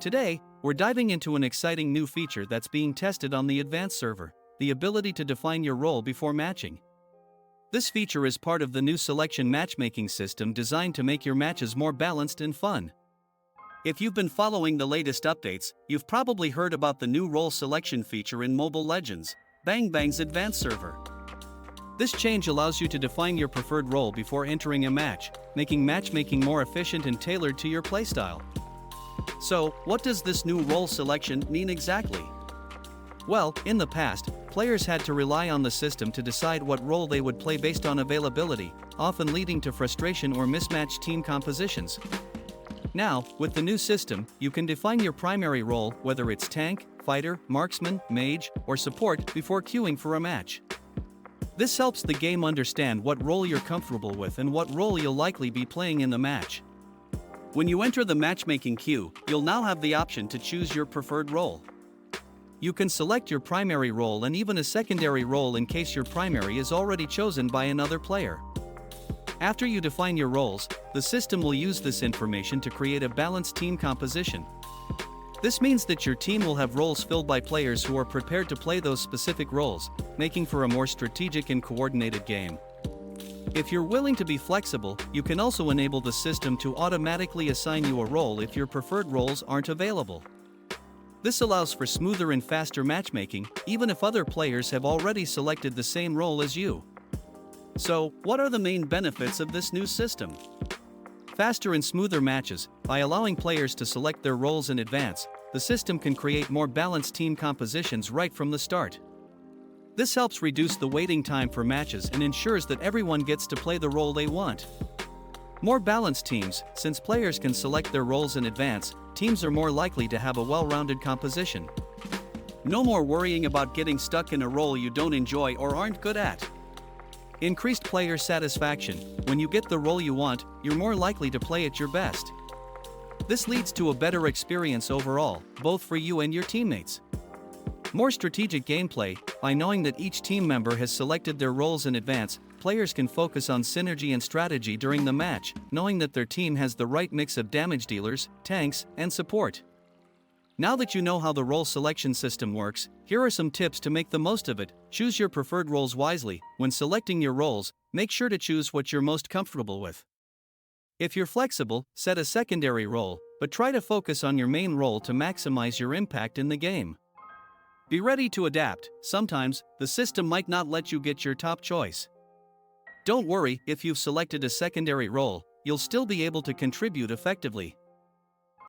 Today, we're diving into an exciting new feature that's being tested on the advanced server, the ability to define your role before matching. This feature is part of the new selection matchmaking system designed to make your matches more balanced and fun. If you've been following the latest updates, you've probably heard about the new role selection feature in Mobile Legends, Bang Bang's advanced server. This change allows you to define your preferred role before entering a match, making matchmaking more efficient and tailored to your playstyle. So, what does this new role selection mean exactly? Well, in the past, players had to rely on the system to decide what role they would play based on availability, often leading to frustration or mismatched team compositions. Now, with the new system, you can define your primary role, whether it's tank, fighter, marksman, mage, or support, before queuing for a match. This helps the game understand what role you're comfortable with and what role you'll likely be playing in the match. When you enter the matchmaking queue, you'll now have the option to choose your preferred role. You can select your primary role and even a secondary role in case your primary is already chosen by another player. After you define your roles, the system will use this information to create a balanced team composition. This means that your team will have roles filled by players who are prepared to play those specific roles, making for a more strategic and coordinated game. If you're willing to be flexible, you can also enable the system to automatically assign you a role if your preferred roles aren't available. This allows for smoother and faster matchmaking, even if other players have already selected the same role as you. So, what are the main benefits of this new system? Faster and smoother matches. By allowing players to select their roles in advance, the system can create more balanced team compositions right from the start. This helps reduce the waiting time for matches and ensures that everyone gets to play the role they want. More balanced teams. Since players can select their roles in advance, teams are more likely to have a well-rounded composition. No more worrying about getting stuck in a role you don't enjoy or aren't good at. Increased player satisfaction. When you get the role you want, you're more likely to play at your best. This leads to a better experience overall, both for you and your teammates. More strategic gameplay. By knowing that each team member has selected their roles in advance, players can focus on synergy and strategy during the match, knowing that their team has the right mix of damage dealers, tanks, and support. Now that you know how the role selection system works, here are some tips to make the most of it. Choose your preferred roles wisely. When selecting your roles, make sure to choose what you're most comfortable with. If you're flexible, set a secondary role, but try to focus on your main role to maximize your impact in the game. Be ready to adapt. Sometimes, the system might not let you get your top choice. Don't worry, if you've selected a secondary role, you'll still be able to contribute effectively.